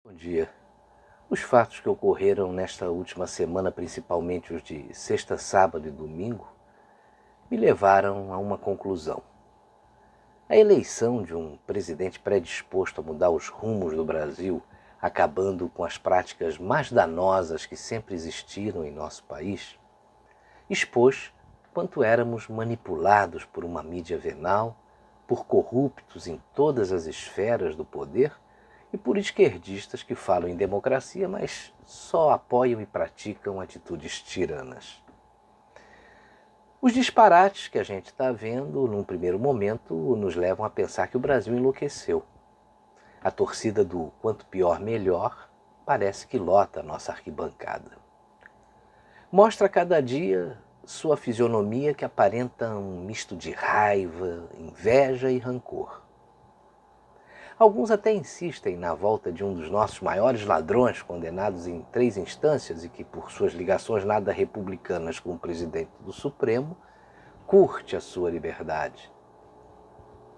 Bom dia. Os fatos que ocorreram nesta última semana, principalmente os de sexta, sábado e domingo, me levaram a uma conclusão. A eleição de um presidente predisposto a mudar os rumos do Brasil, acabando com as práticas mais danosas que sempre existiram em nosso país, expôs quanto éramos manipulados por uma mídia venal, por corruptos em todas as esferas do poder e por esquerdistas que falam em democracia, mas só apoiam e praticam atitudes tiranas. Os disparates que a gente está vendo, num primeiro momento, nos levam a pensar que o Brasil enlouqueceu. A torcida do quanto pior melhor parece que lota a nossa arquibancada. Mostra a cada dia sua fisionomia que aparenta um misto de raiva, inveja e rancor. Alguns até insistem na volta de um dos nossos maiores ladrões, condenados em 3 instâncias e que, por suas ligações nada republicanas com o presidente do Supremo, curte a sua liberdade.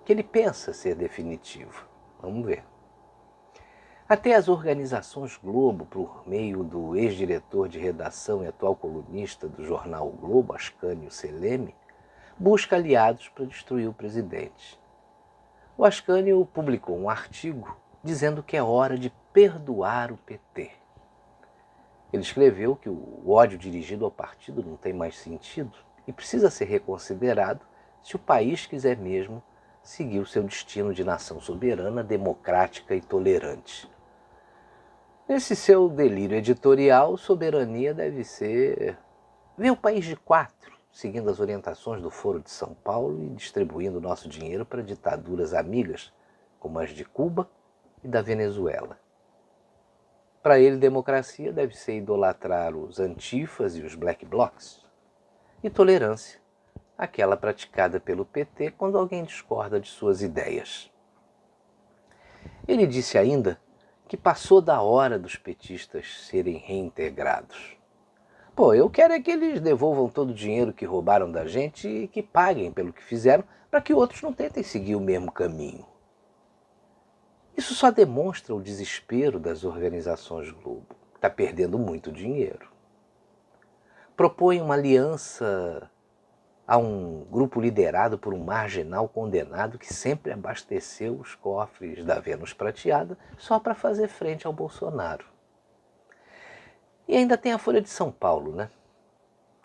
Que ele pensa ser definitivo. Vamos ver. Até as organizações Globo, por meio do ex-diretor de redação e atual colunista do jornal o Globo, Ascânio Seleme, busca aliados para destruir o presidente. O Ascânio publicou um artigo dizendo que é hora de perdoar o PT. Ele escreveu que o ódio dirigido ao partido não tem mais sentido e precisa ser reconsiderado se o país quiser mesmo seguir o seu destino de nação soberana, democrática e tolerante. Nesse seu delírio editorial, soberania deve ser ver o país de 4, seguindo as orientações do Foro de São Paulo e distribuindo nosso dinheiro para ditaduras amigas, como as de Cuba e da Venezuela. Para ele, democracia deve ser idolatrar os antifas e os black blocs. E tolerância, aquela praticada pelo PT quando alguém discorda de suas ideias. Ele disse ainda que passou da hora dos petistas serem reintegrados. Pô, eu quero é que eles devolvam todo o dinheiro que roubaram da gente e que paguem pelo que fizeram para que outros não tentem seguir o mesmo caminho. Isso só demonstra o desespero das organizações Globo, que está perdendo muito dinheiro. Propõe uma aliança a um grupo liderado por um marginal condenado que sempre abasteceu os cofres da Vênus prateada só para fazer frente ao Bolsonaro. E ainda tem a Folha de São Paulo, né?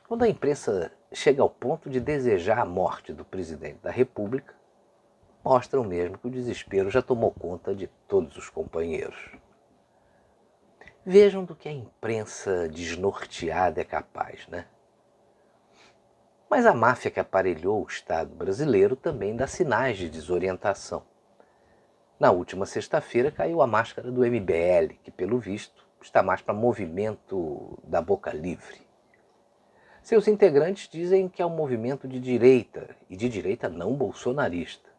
Quando a imprensa chega ao ponto de desejar a morte do presidente da República, mostram mesmo que o desespero já tomou conta de todos os companheiros. Vejam do que a imprensa desnorteada é capaz, né? Mas a máfia que aparelhou o Estado brasileiro também dá sinais de desorientação. Na última sexta-feira caiu a máscara do MBL, que pelo visto está mais para movimento da boca livre. Seus integrantes dizem que é um movimento de direita, e de direita não bolsonarista,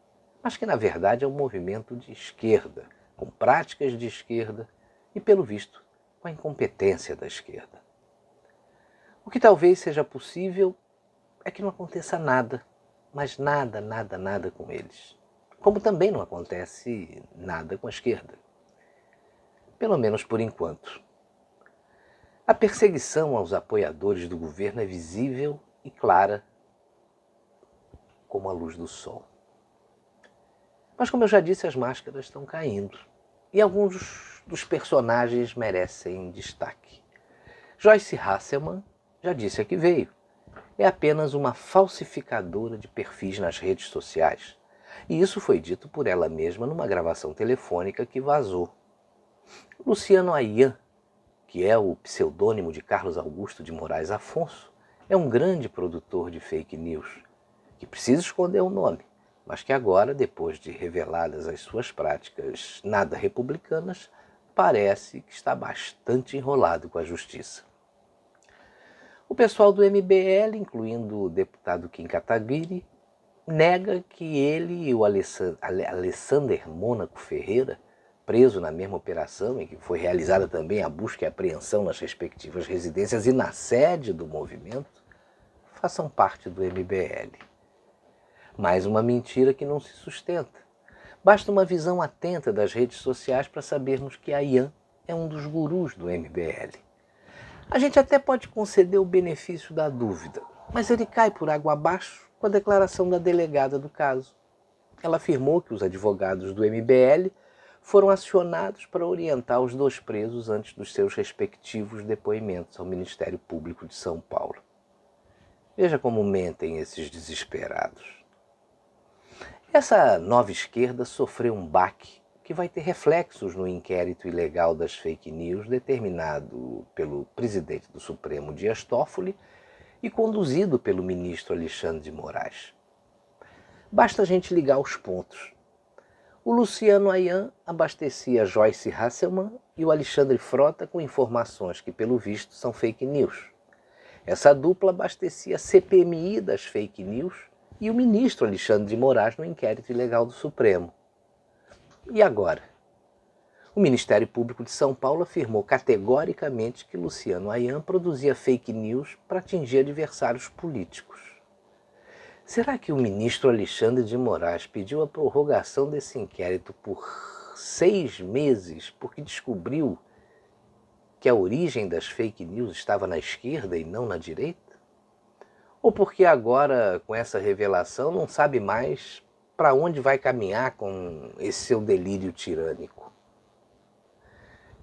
mas que na verdade é um movimento de esquerda, com práticas de esquerda e, pelo visto, com a incompetência da esquerda. O que talvez seja possível é que não aconteça nada, mas nada com eles. Como também não acontece nada com a esquerda. Pelo menos por enquanto. A perseguição aos apoiadores do governo é visível e clara como a luz do sol. Mas como eu já disse, as máscaras estão caindo. E alguns dos personagens merecem destaque. Joyce Hasselmann já disse a que veio. É apenas uma falsificadora de perfis nas redes sociais. E isso foi dito por ela mesma numa gravação telefônica que vazou. Luciano Ayan, que é o pseudônimo de Carlos Augusto de Moraes Afonso, é um grande produtor de fake news, que precisa esconder o nome, mas que agora, depois de reveladas as suas práticas nada republicanas, parece que está bastante enrolado com a justiça. O pessoal do MBL, incluindo o deputado Kim Kataguiri, nega que ele e o Alessander Mônaco Ferreira, preso na mesma operação em que foi realizada também a busca e apreensão nas respectivas residências e na sede do movimento, façam parte do MBL. Mais uma mentira que não se sustenta. Basta uma visão atenta das redes sociais para sabermos que Ayan é um dos gurus do MBL. A gente até pode conceder o benefício da dúvida, mas ele cai por água abaixo com a declaração da delegada do caso. Ela afirmou que os advogados do MBL foram acionados para orientar os 2 presos antes dos seus respectivos depoimentos ao Ministério Público de São Paulo. Veja como mentem esses desesperados. Essa nova esquerda sofreu um baque que vai ter reflexos no inquérito ilegal das fake news determinado pelo presidente do Supremo, Dias Toffoli, e conduzido pelo ministro Alexandre de Moraes. Basta a gente ligar os pontos. O Luciano Ayan abastecia Joyce Hasselmann e o Alexandre Frota com informações que, pelo visto, são fake news. Essa dupla abastecia a CPMI das fake news e o ministro Alexandre de Moraes no inquérito ilegal do Supremo. E agora? O Ministério Público de São Paulo afirmou categoricamente que Luciano Ayan produzia fake news para atingir adversários políticos. Será que o ministro Alexandre de Moraes pediu a prorrogação desse inquérito por 6 meses porque descobriu que a origem das fake news estava na esquerda e não na direita? Ou porque agora, com essa revelação, não sabe mais para onde vai caminhar com esse seu delírio tirânico?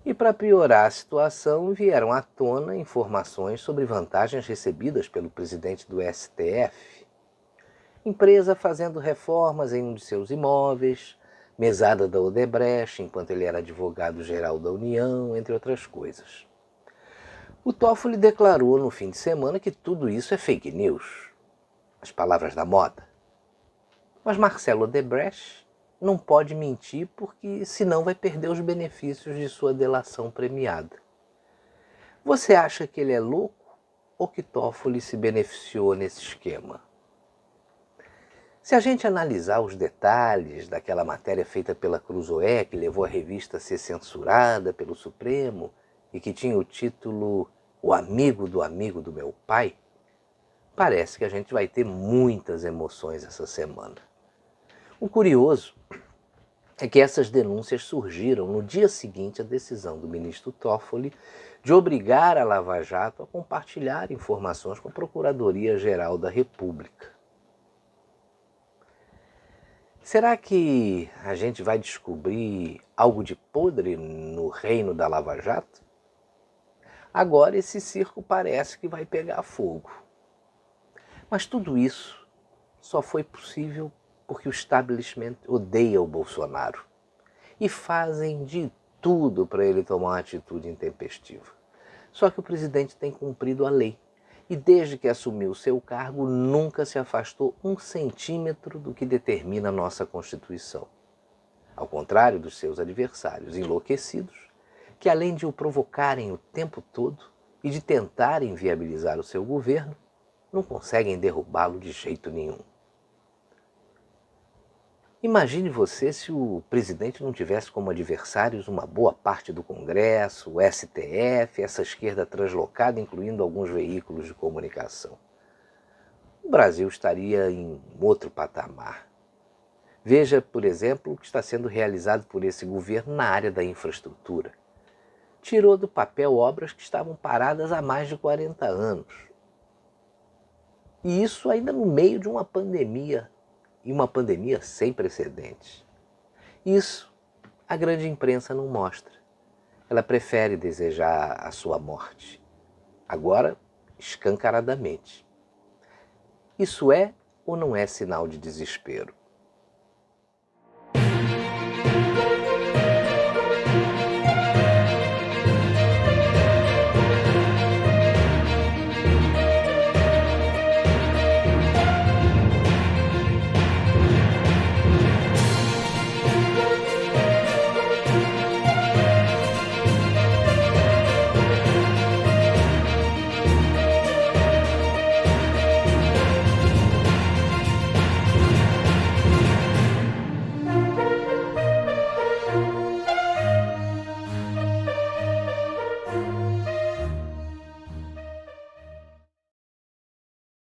E para piorar a situação, vieram à tona informações sobre vantagens recebidas pelo presidente do STF. Empresa fazendo reformas em um de seus imóveis, mesada da Odebrecht enquanto ele era advogado-geral da União, entre outras coisas. O Toffoli declarou no fim de semana que tudo isso é fake news, as palavras da moda. Mas Marcelo Odebrecht não pode mentir porque senão vai perder os benefícios de sua delação premiada. Você acha que ele é louco ou que Toffoli se beneficiou nesse esquema? Se a gente analisar os detalhes daquela matéria feita pela Cruzoé, que levou a revista a ser censurada pelo Supremo e que tinha o título O Amigo do Meu Pai, parece que a gente vai ter muitas emoções essa semana. O curioso é que essas denúncias surgiram no dia seguinte à decisão do ministro Toffoli de obrigar a Lava Jato a compartilhar informações com a Procuradoria-Geral da República. Será que a gente vai descobrir algo de podre no reino da Lava Jato? Agora esse circo parece que vai pegar fogo. Mas tudo isso só foi possível porque o establishment odeia o Bolsonaro e fazem de tudo para ele tomar uma atitude intempestiva. Só que o presidente tem cumprido a lei e desde que assumiu seu cargo nunca se afastou 1 centímetro do que determina a nossa Constituição. Ao contrário dos seus adversários enlouquecidos, que além de o provocarem o tempo todo e de tentarem viabilizar o seu governo, não conseguem derrubá-lo de jeito nenhum. Imagine você se o presidente não tivesse como adversários uma boa parte do Congresso, o STF, essa esquerda translocada, incluindo alguns veículos de comunicação. O Brasil estaria em outro patamar. Veja, por exemplo, o que está sendo realizado por esse governo na área da infraestrutura. Tirou do papel obras que estavam paradas há mais de 40 anos. E isso ainda no meio de uma pandemia, e uma pandemia sem precedentes. Isso a grande imprensa não mostra. Ela prefere desejar a sua morte. Agora, escancaradamente. Isso é ou não é sinal de desespero?